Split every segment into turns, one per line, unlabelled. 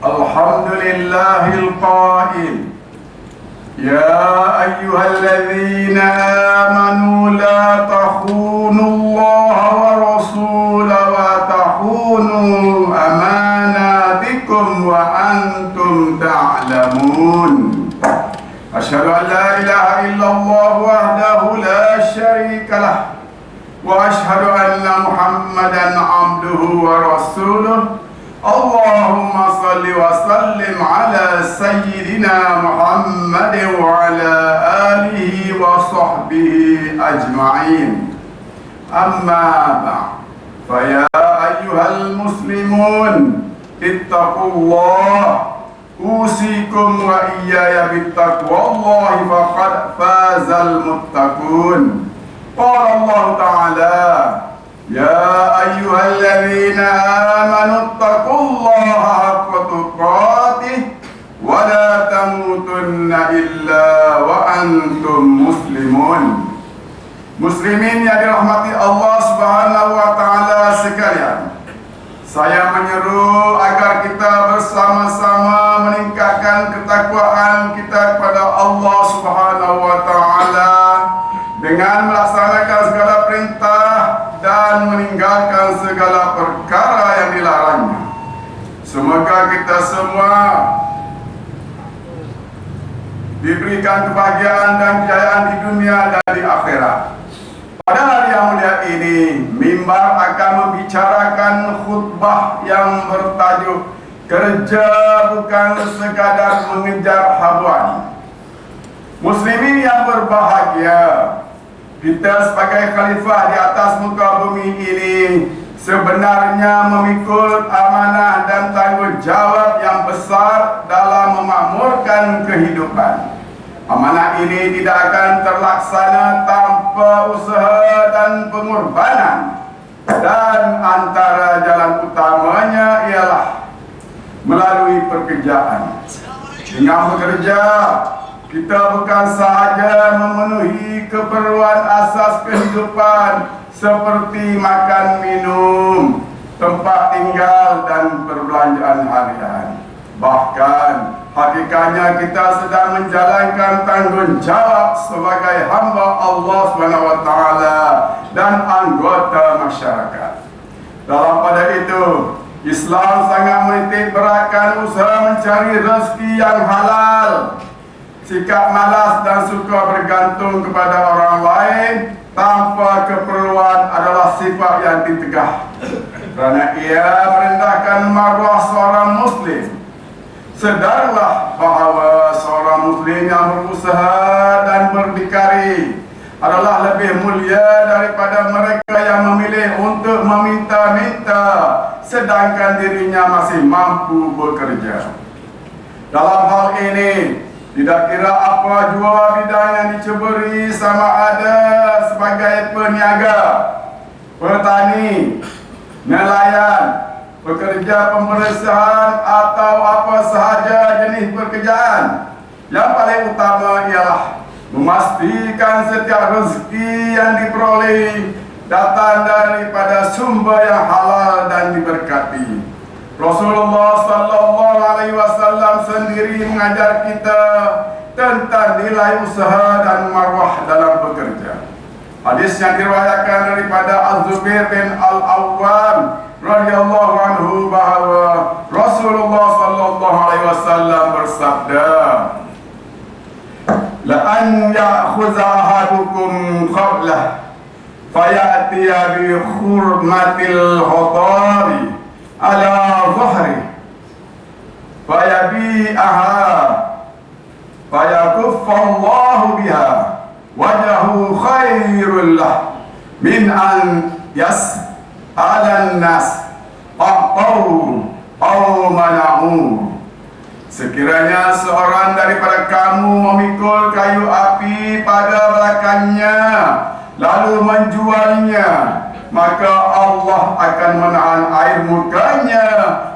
الحمد لله القائل يا أيها الذين آمنوا لا تخونوا الله ورسوله وتخونوا أماناتكم وأنتم تعلمون أشهد أن لا إله إلا الله وحده لا شريك له وأشهد أن محمدا عبده ورسوله اللهم صل وسلم على سيدنا محمد وعلى آله وصحبه أجمعين أما بعد فيا أيها المسلمون اتقوا الله أوصيكم وإياي بتقوى الله فقد فاز المتقون قال الله تعالى يا أيها الذين آمنوا اتقوا الله حق تقاته ولا تموتن إلا وأنتم مسلمون. Muslimin yang dirahmati Allah Subhanahu wa taala sekalian, saya menyeru agar kita bersama-sama meningkatkan ketakwaan kita kepada Allah Subhanahu wa taala dengan melaksanakan segala perintah dan meninggalkan segala perkara yang dilarangnya. Semoga kita semua diberikan kebahagiaan dan kejayaan di dunia dan di akhirat. Pada hari yang mulia ini, mimbar akan membicarakan khutbah yang bertajuk kerja bukan sekadar mengejar haluan. Muslimin yang berbahagia, kita sebagai khalifah di atas muka bumi ini sebenarnya memikul amanah dan tanggungjawab yang besar dalam memakmurkan kehidupan. Amanah ini tidak akan terlaksana tanpa usaha dan pengorbanan, dan antara jalan utamanya ialah melalui pekerjaan. Dengan bekerja, kita bukan sahaja memenuhi keperluan asas kehidupan seperti makan minum, tempat tinggal dan perbelanjaan harian. Bahkan hakikatnya kita sedang menjalankan tanggungjawab sebagai hamba Allah SWT dan anggota masyarakat. Dalam pada itu, Islam sangat menitik beratkan usaha mencari rezeki yang halal. Sikap malas dan suka bergantung kepada orang lain tanpa keperluan adalah sifat yang ditegah, kerana ia merendahkan maruah seorang Muslim. Sedarlah bahawa seorang Muslim yang berusaha dan berdikari adalah lebih mulia daripada mereka yang memilih untuk meminta-minta sedangkan dirinya masih mampu bekerja. Dalam hal ini, tidak kira apa jua bidang yang diceburi, sama ada sebagai peniaga, petani, nelayan, pekerja pembersihan atau apa sahaja jenis pekerjaan, yang paling utama ialah memastikan setiap rezeki yang diperoleh datang daripada sumber yang halal dan diberkati. Rasulullah sallallahu alaihi wasallam sendiri mengajar kita tentang nilai usaha dan marwah dalam bekerja. Hadis yang diriwayatkan daripada Az-Zubair bin Al-Awwam radhiyallahu anhu bahawa Rasulullah sallallahu alaihi wasallam bersabda, la an ya'khudha ahadukum qablah fayatiya bi khurmatil hotari ala zuhri fayabi'aha fayakuffallahu biha wajahu khairul lah min an yas'alan nas aqtahu aw mana'u. Sekiranya seorang daripada kamu memikul kayu api pada belakangnya lalu menjualnya, maka Allah akan menahan air murkanya,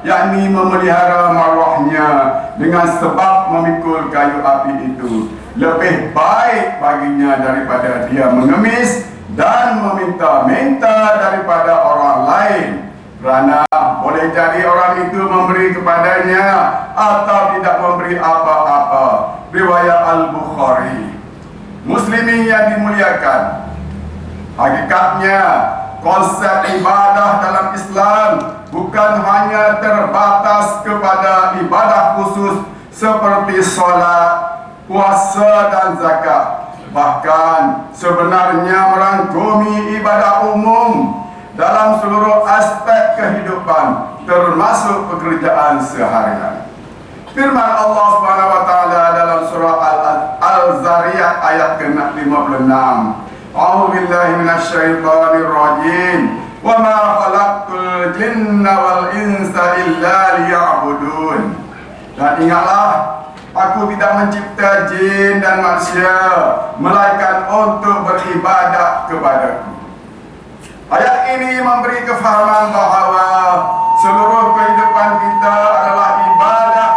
yakni memelihara marwahnya dengan sebab memikul kayu api itu. Lebih baik baginya daripada dia mengemis dan meminta-minta daripada orang lain. Kerana boleh jadi orang itu memberi kepadanya atau tidak memberi apa-apa. Riwayat Al-Bukhari. Muslimin yang dimuliakan, hakikatnya konsep ibadah dalam Islam bukan hanya terbatas kepada ibadah khusus seperti solat, puasa dan zakat. Bahkan sebenarnya merangkumi ibadah umum dalam seluruh aspek kehidupan, termasuk pekerjaan seharian. Firman Allah Subhanahu wa taala dalam surah Al-Zariyat ayat ke-56. A'udzu billahi minasyaitonir rajim. Wa ma khalaqtul jinna wal insa illa liya'budun. Dan ingatlah, aku tidak mencipta jin dan manusia melainkan untuk beribadah kepadaku. Ayat ini memberi kefahaman bahawa seluruh kehidupan kita adalah ibadah.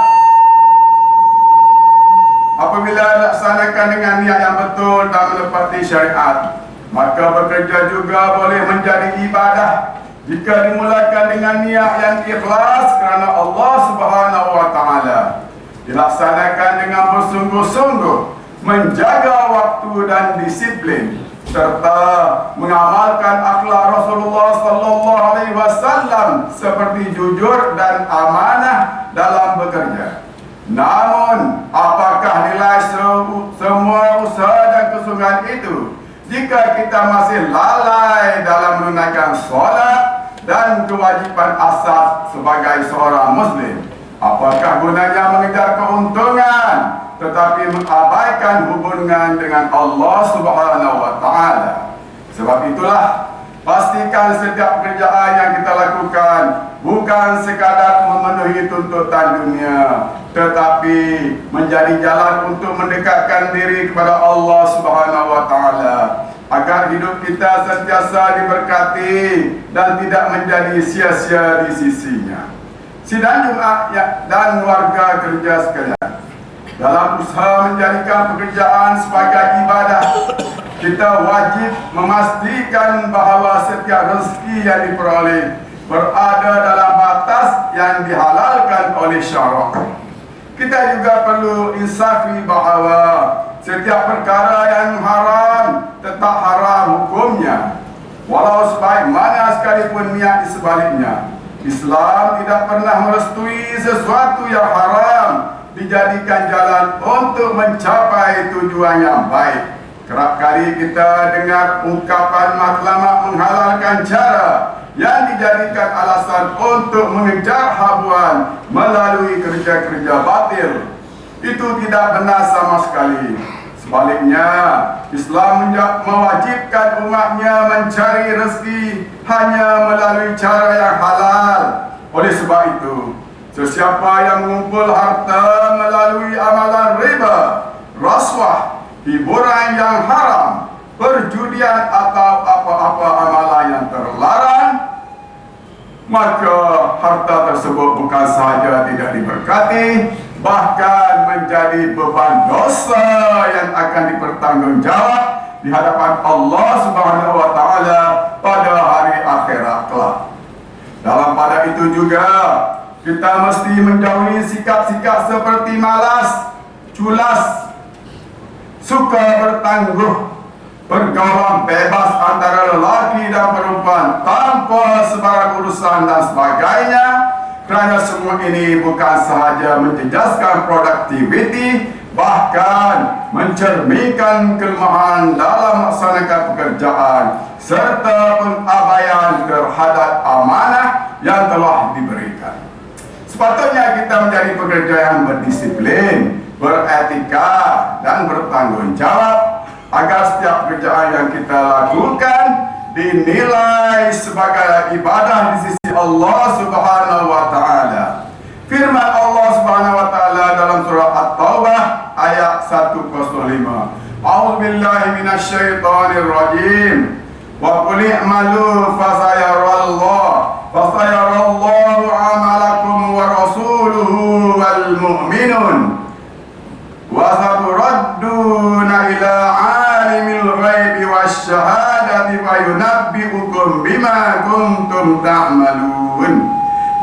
Apabila dilaksanakan dengan niat yang betul dan menepati syariat, maka bekerja juga boleh menjadi ibadah jika dimulakan dengan niat yang ikhlas kerana Allah Subhanahu wa taala. Dilaksanakan dengan bersungguh-sungguh, menjaga waktu dan disiplin, serta mengamalkan akhlak Rasulullah sallallahu alaihi wasallam seperti jujur dan amanah dalam bekerja. Namun, apakah nilai semua usaha dan kesungguhan itu jika kita masih lalai dalam menunaikan solat dan kewajipan asas sebagai seorang Muslim? Apakah gunanya mengejar keuntungan tetapi mengabaikan hubungan dengan Allah Subhanahu wa taala? Sebab itulah, pastikan setiap pekerjaan yang kita lakukan bukan sekadar memenuhi tuntutan dunia, tetapi menjadi jalan untuk mendekatkan diri kepada Allah Subhanahu wa taala, agar hidup kita sentiasa diberkati dan tidak menjadi sia-sia di sisinya. Sidang Jumat dan warga kerja sekalian, dalam usaha menjadikan pekerjaan sebagai ibadah, kita wajib memastikan bahawa setiap rezeki yang diperoleh berada dalam batas yang dihalalkan oleh syarak. Kita juga perlu insafi bahawa setiap perkara yang haram tetap haram hukumnya, walau sebagaimana sekalipun niat di sebaliknya. Islam tidak pernah merestui sesuatu yang haram dijadikan jalan untuk mencapai tujuan yang baik. Kerap kali kita dengar ungkapan matlamat menghalalkan cara yang dijadikan alasan untuk mengejar habuan melalui kerja-kerja batil. Itu tidak benar sama sekali. Sebaliknya, Islam mewajibkan umatnya mencari rezeki hanya melalui cara yang halal. Oleh sebab itu, sesiapa yang mengumpul harta melalui amalan riba, rasuah, hiburan yang haram, perjudian atau apa-apa amalan yang terlarang, maka harta tersebut bukan sahaja tidak diberkati, bahkan menjadi beban dosa yang akan dipertanggungjawab di hadapan Allah Subhanahu wa taala pada hari akhirat kelak. Dalam pada itu juga, kita mesti menjauhi sikap-sikap seperti malas, culas, suka bertangguh, pergaulan bebas antara lelaki dan perempuan tanpa sebarang urusan dan sebagainya. Kerana semua ini bukan sahaja menjejaskan produktiviti, bahkan mencerminkan kelemahan dalam melaksanakan pekerjaan serta pengabaian terhadap amanah yang telah diberikan. Sepatutnya kita menjadi pekerja yang berdisiplin, beretika dan bertanggungjawab, agar setiap pekerjaan yang kita lakukan dinilai sebagai ibadah di sisi Allah Subhanahu wa taala. Firman Allah Subhanahu wa taala dalam surah At-Taubah ayat 105. A'udzu billahi minasyaitonir rajim. Wa qul i'malu fasayarallahu 'amalakum wa rasuluhu wal mu'minun. Wa saturadduna ila 'alimil ghaibi wasyahadati wa yunabbi'ukum bima kuntum ta'malun. ta'malun.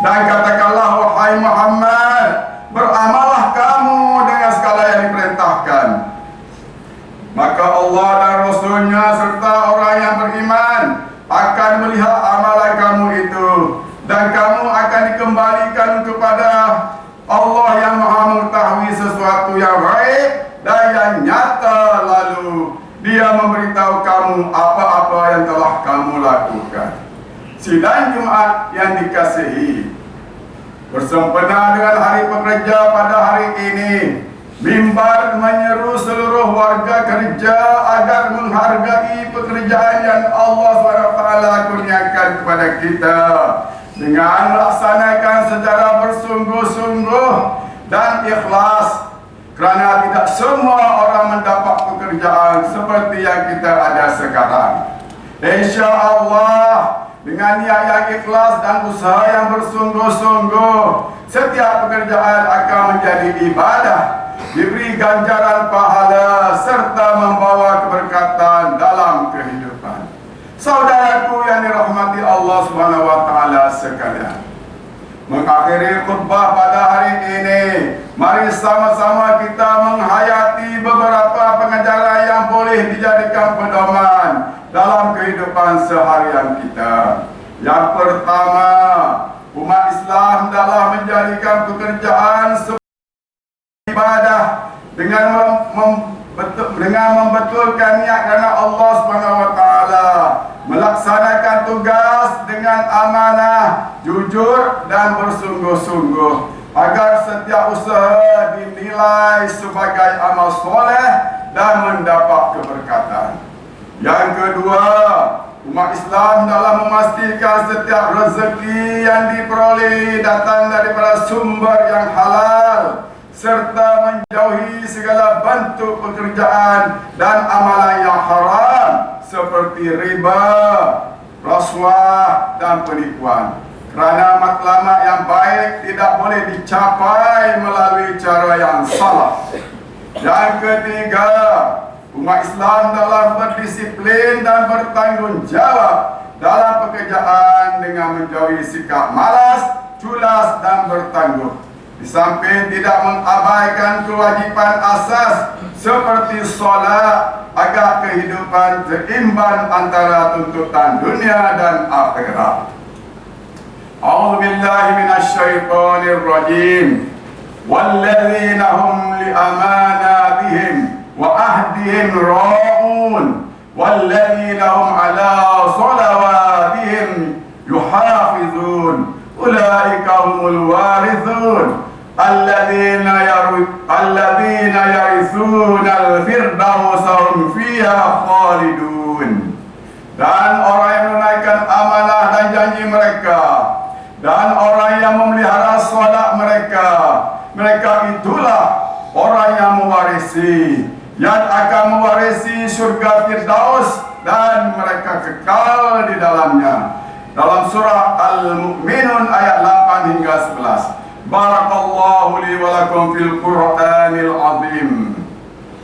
Dan katakanlah wahai Muhammad, beramallah kamu dengan segala yang diperintahkan. Maka Allah dan Rasulnya serta orang yang beriman akan melihat amalan kamu itu, dan kamu akan dikembalikan kepada Allah yang Maha mengetahui sesuatu yang baik dan yang nyata, lalu Dia memberitahu kamu apa-apa yang telah kamu lakukan. Sidang Jumat yang dikasihi, bersempena dengan hari pekerja pada hari ini, mimbar menyeru seluruh warga kerja agar menghargai pekerjaan yang Allah SWT kurniakan kepada kita dengan melaksanakan secara bersungguh-sungguh dan ikhlas, kerana tidak semua orang mendapat pekerjaan seperti yang kita ada sekarang. InsyaAllah dengan niat yang ikhlas dan usaha yang bersungguh-sungguh, setiap pekerjaan akan menjadi ibadah, diberi ganjaran pahala serta membawa keberkatan dalam kehidupan. Saudaraku yang dirahmati Allah SWT sekalian, mengakhiri khutbah pada hari ini, mari sama-sama kita menghayati beberapa pengajaran yang boleh dijadikan pedoman dalam kehidupan seharian kita. Yang pertama, umat Islam dalam menjadikan pekerjaan sebagai ibadah dengan membetulkan niat kerana Allah SWT, melaksanakan tugas dengan amanah, jujur dan bersungguh-sungguh, agar setiap usaha dinilai sebagai amal soleh dan mendapat keberkatan. Yang kedua, umat Islam dalam memastikan setiap rezeki yang diperoleh datang daripada sumber yang halal, serta menjauhi segala bentuk pekerjaan dan amalan yang haram seperti riba, rasuah dan penipuan. Kerana matlamat yang baik tidak boleh dicapai melalui cara yang salah. Yang ketiga, umat Islam dalam berdisiplin dan bertanggungjawab dalam pekerjaan dengan menjauhi sikap malas, culas dan bertangguh. Di samping tidak mengabaikan kewajipan asas seperti solat, agar kehidupan seimbang antara tuntutan dunia dan akhirat. A'udzu billahi minasyaitonir rajim. Walladzina hum li amanatihim wa ahdihim ra'un walladzina hum ala salawatihim yuhafizun. Ulaika humul warithun alladzina yarithuna al-firdausa hum fiha khalidun. Dan orang yang menunaikan amanah dan janji mereka, dan orang yang memelihara solat mereka, mereka itulah orang yang mewarisi, yang akan mewarisi surga Firdaus, dan mereka kekal di dalamnya. Dalam surah Al-Mu'minun ayat 8 hingga 11. Barakallahu li wa lakum fil Qur'anil azim.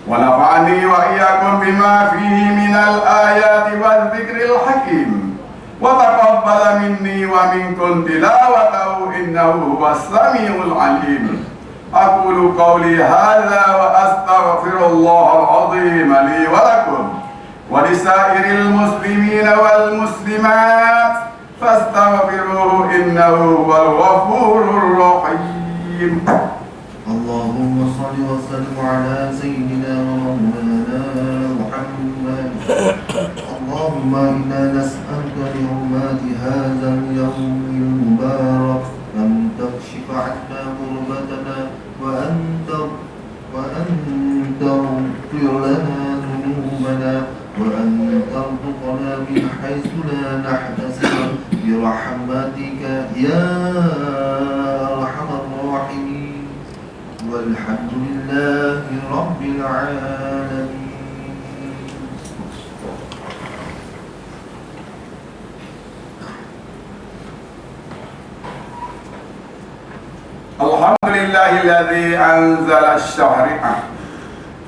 Wa nafa'ani wa iyyakum bima fihi minal ayati wal dzikril hakim. Wa taqabbala minni wa minkum tilawatahu innahu huwas samiul alim. Aqulu qawli hadza wa astaghfirullahal azim li wa lakum wa lisairil muslimina wal muslimat fastaghfiruhu innahu huwal ghafurur rahim.
Allahumma shalli wa sallim ala sayyidina wa maulana Muhammad. Allahumma inna nas'aluka bi hurmati hadzal yawmil mubarak an takshifa 'anna kurbatana wa anta ighfir lana dhunubana wa an tarzuqna min haythu la nahtasib bi rahmatika ya arhamar rahimin. Walhamdulillahi rabbil alamin.
Alhamdulillahilladzi anzala asy-syari'ah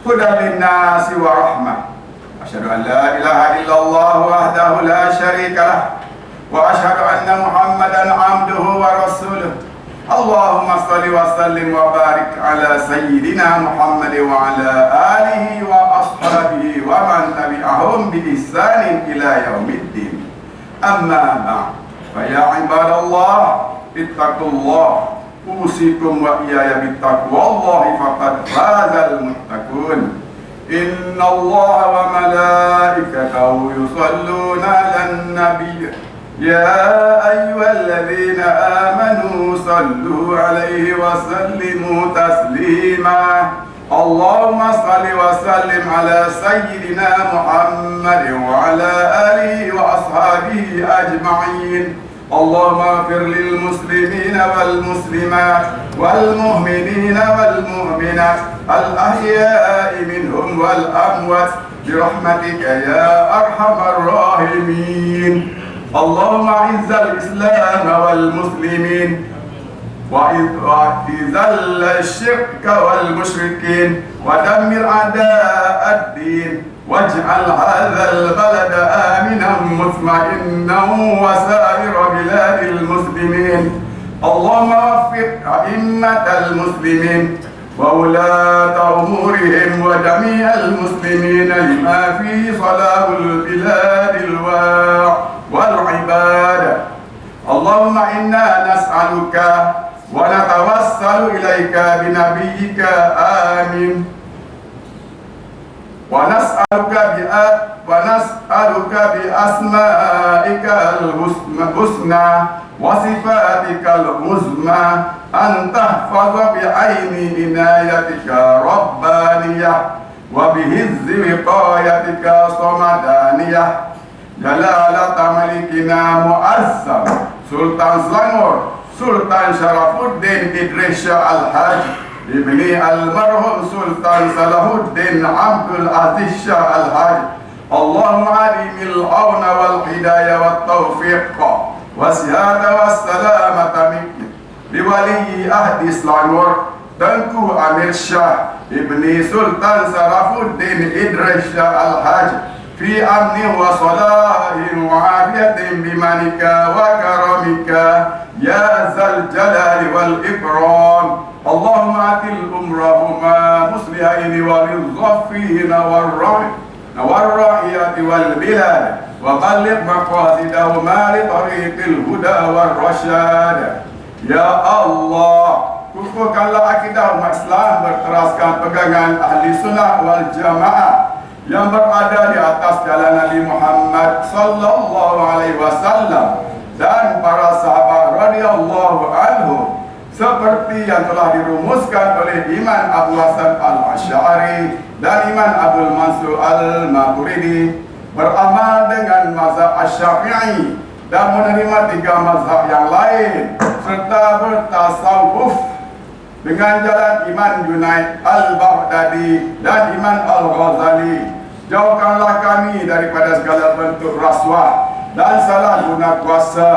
hudan lin-nasi wa rahmah. Asyhadu an la ilaha illallah wahdahu la syarika lah وأشهد أن محمدا عبده ورسوله. اللهم صل وسلم وبارك على سيدنا محمد وعلى آله وأصحابه ومن تبعهم بإحسان إلى يوم الدين. أما بعد فيا عباد الله اتقوا الله أوصيكم وإياي بتقوى الله فقد فاز المتقون. إن الله وملائكته يصلون على النبي يا أيها الذين آمنوا صلوا عليه وسلموا تسليما. اللهم صل وسلم على سيدنا محمد وعلى آله وأصحابه أجمعين. اللهم اغفر للمسلمين والمسلمات والمؤمنين والمؤمنات الأحياء منهم والأموات برحمتك يا أرحم الراحمين. اللهم أعز الإسلام والمسلمين وإذل الشرك والمشركين ودمر أعداء الدين واجعل هذا البلد آمنا مطمئنا وسائر بلاد المسلمين. اللهم وفق أئمة المسلمين وولاة أمورهم وجميع المسلمين لما فيه صلاح البلاد والعباد. اللهم إنا نسألك ونتوسل إليك بنبيك آمين ونسألك بأسمائك الحسنى وصفاتك العظمى أن تحفظ بعين عنايتك ربانية وبهز وقايتك صمدانية جلالة ملكنا مؤسم سلطان Selangor Sultan Syarafuddin Idris Shah Al-Haj ibni almarhum Sultan Salahuddin Abdul Aziz Shah Al-Haj. Allahumma adimil awna wal hidayah wat taufiq wasihada wassalamata minki liwali ahdi Selangor Tengku Amir Shah ibni Sultan Salahuddin Idris Shah Al-Haj fi amni wa salahin wa afiyatin bimanika wa karamika ya zal jalali wal ikram. Allahumma atil umrahuma muslihaini walil ghafina warra'iyati wal bilad wa qalib maqasidahuma li tariqil huda war rasyad. Ya Allah, kukuhkanlah akidah umat Islam berteraskan pegangan ahli sunnah wal jamaah yang berada di atas jalan Nabi Muhammad sallallahu alaihi wasallam dan para sahabat radhiyallahu anhu seperti yang telah dirumuskan oleh Imam Abu Hasan Al-Asy'ari dan Imam Abdul Mansur Al-Maturidi, beramal dengan mazhab Asy-Syafi'i dan menerima 3 mazhab yang lain serta bertasawuf dengan jalan Imam Junaid Al-Baghdadi dan Imam Al-Ghazali. Jauhkanlah kami daripada segala bentuk rasuah dan salah guna kuasa,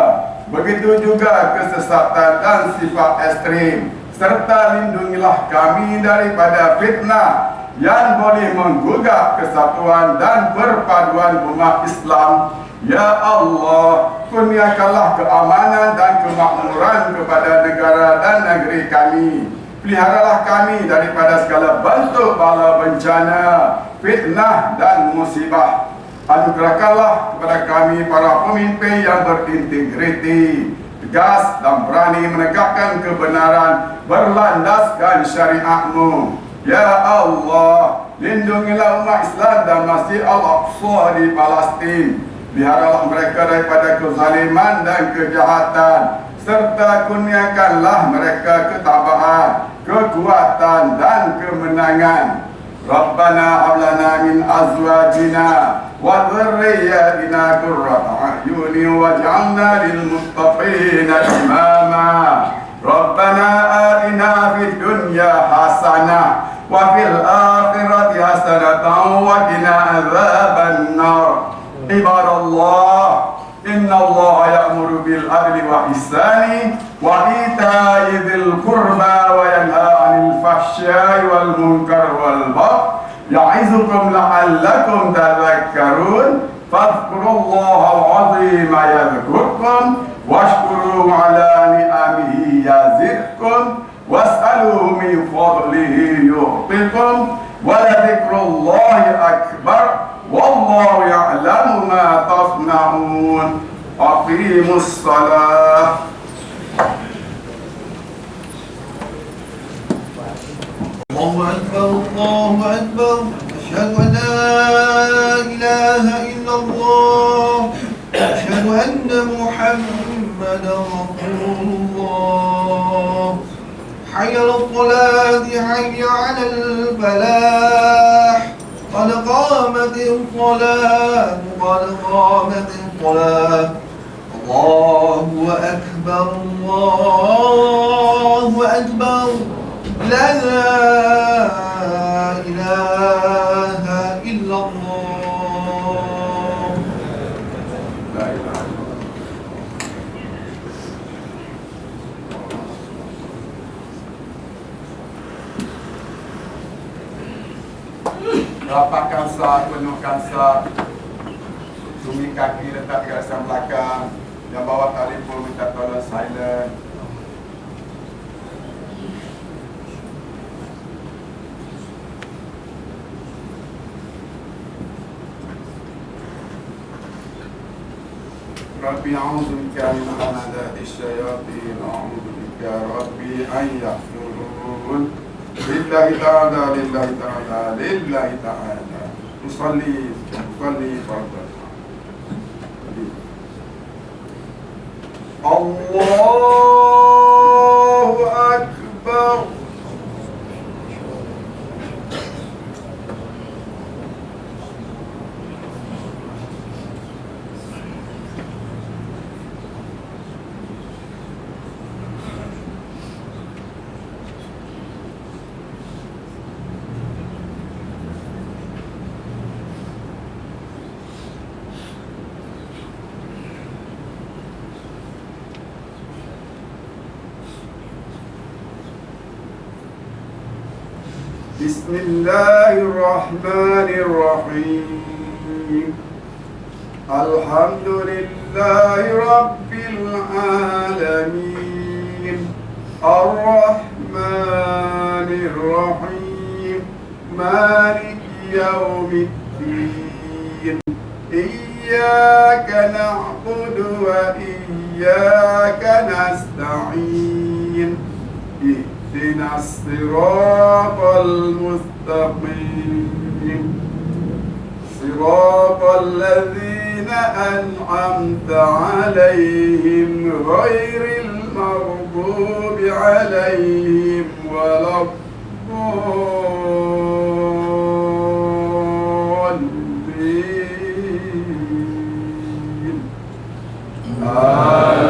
begitu juga kesesatan dan sifat ekstrim, serta lindungilah kami daripada fitnah yang boleh menggugah kesatuan dan perpaduan umat Islam. Ya Allah, kurniakanlah keamanan dan kemakmuran kepada negara dan negeri kami. Peliharalah kami daripada segala bentuk bala bencana, fitnah dan musibah. Anugerahkanlah kepada kami para pemimpin yang berintegriti, tegas dan berani menegakkan kebenaran berlandaskan syariat-Mu. Ya Allah, lindungilah umat Islam dan Masjid Al-Aqsa di Palestin. Peliharalah mereka daripada kezaliman dan kejahatan, serta kurniakanlah mereka ketabahan, kekuatan dan kemenangan. Rabbana hab lana min azwajina wa dhurriyyatina qurrata a'yunin waj'alna lil muttaqina imama. Rabbana atina fid dunya hasanah wa fil akhirati hasanatan wa qina adzabannar. Ibadallah, inna Allah ya'muru bil adli wa ihsani wa ita'i dzil qurba wa yanha 'anil fahsya'i wal munkar wal baghi ya'izukum la'allakum tadhakkarun. فاذكروا الله العظيم يذكركم واشكروا على نعمه يزدكم واسألوه من فضله يعطكم ولذكر الله أكبر والله يعلم ما تصنعون أقيموا الصلاة.
الله أكبر الله أكبر أشهد أن لا إله إلا الله أشهد أن محمدا رسول الله حي على الصلاة حي على الفلاح قد قامت الصلاة قد قامت الصلاة الله أكبر الله أكبر لا إله إلا الله.
لا إله إلا الله. Rapatkan sah, penuhkan sah. Sumi kaki letak di atas belakang. Yang bawa telefon minta tolong silent. Rabbi a'udzu bika min hamazati syayatin a'udzu bika rabbi an yahdurun. Lillahi ta'ala lillahi ta'ala lillahi ta'ala. Usalli fardhu. Allahu akbar. Bismillahirrahmanirrahim. Alhamdulillahi rabbil alamin. Ar-Rahmanir Rahim. Maliki yaumiddin. Iyyaka na'budu wa iyyaka nasta'in. اهدنا الصراط المستقيم صراط الذين أنعمت عليهم غير المغضوب عليهم ولا الضالين آمين.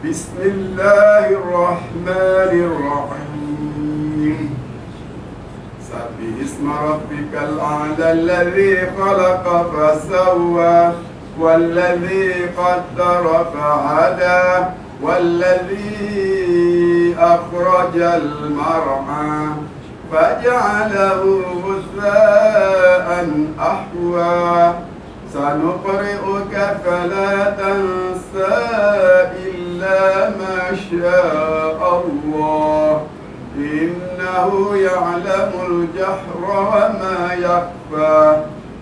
بسم الله الرحمن الرحيم. سبح اسم ربك الأعلى الذي خلق فسوى والذي قدر فهدى والذي أخرج المرعى فجعله غثاء أحوى سنقرئك فلا تنسى إلا ما شاء الله إنه يعلم الجهر وما يخفى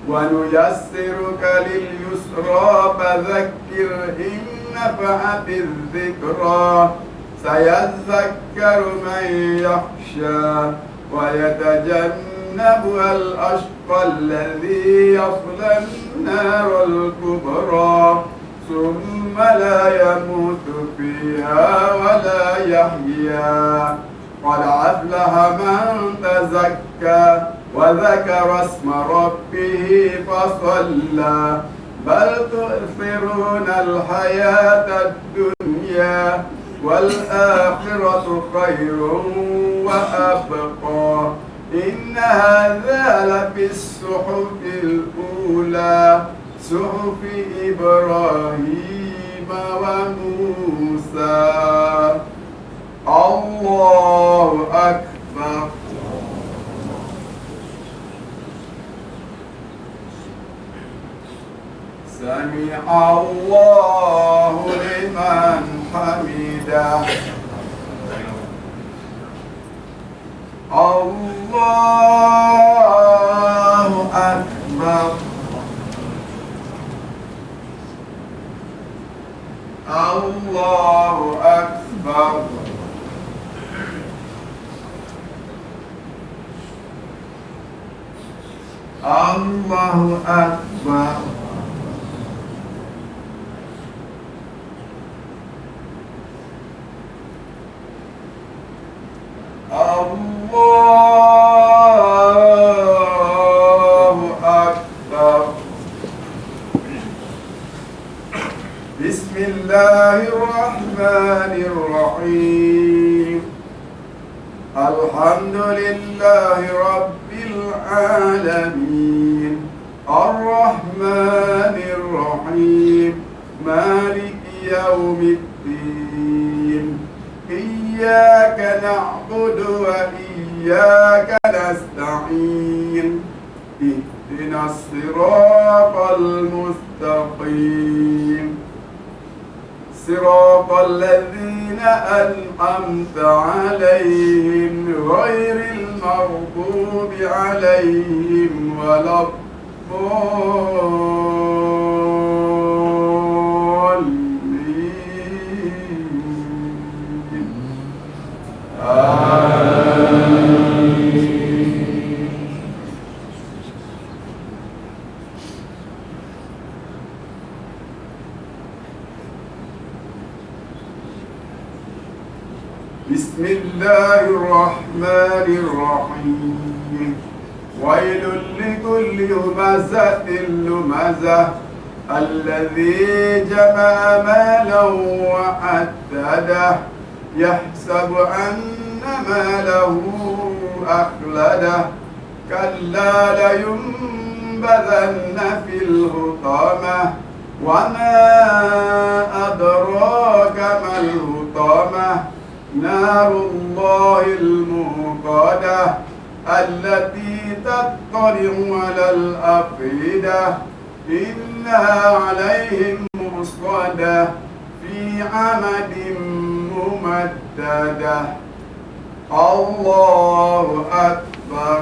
ونيسرك لليسرى فذكر إن نفعت الذكرى سيذكر من يخشى ويتجنبها الأشقى الذي يصلى النار الكبرى ثم لا يموت فيها ولا يحيا قد أفلح من تزكى وذكر اسم ربه فصلى بل تؤثرون الحياة الدنيا والآخرة خير وأبقى إن هذا لفي الصحف الأولى صحف إبراهيم وموسى الله أكبر. سمع الله لمن حمده. الله أكبر. الله أكبر. الله أكبر. الله أكبر. بسم الله الرحمن الرحيم. الحمد لله رب العالمين الرحمن الرحيم مالك يوم الدين إياك نعبد وإياك نستعين اهدنا الصراط المستقيم صراط الذين أنعمت عليهم غير المغضوب عليهم ولا الضالين. آمين. بسم الله الرحمن الرحيم. ويل لكل همزة لمزة الذي جمع مالا وعدده يحسب أن ماله أخلده كلا لينبذن في الحطمة وما أدراك ما الحطمة نار الله الموقدة التي تطلع على الأفئدة إنها عليهم مؤصدة في عمد ممددة. الله أكبر.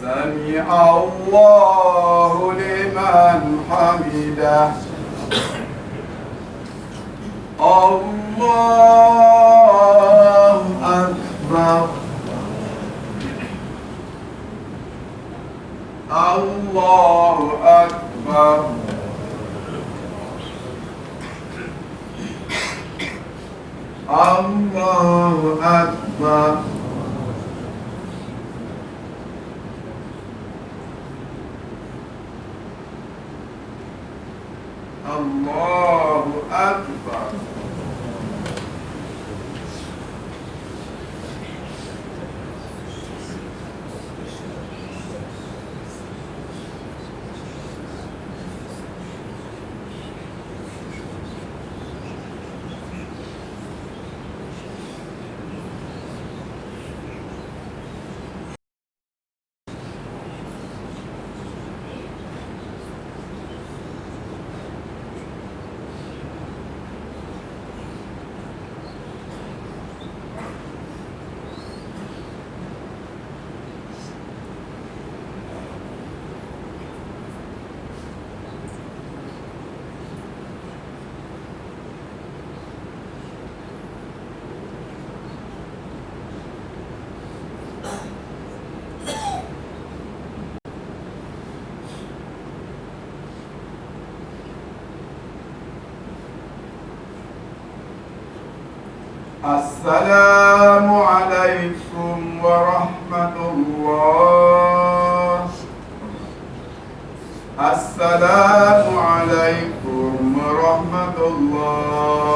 سمع الله لمن حمده. الله أكبر. الله أكبر. الله أكبر. الله أكبر. السلام عليكم ورحمة الله. السلام عليكم ورحمة الله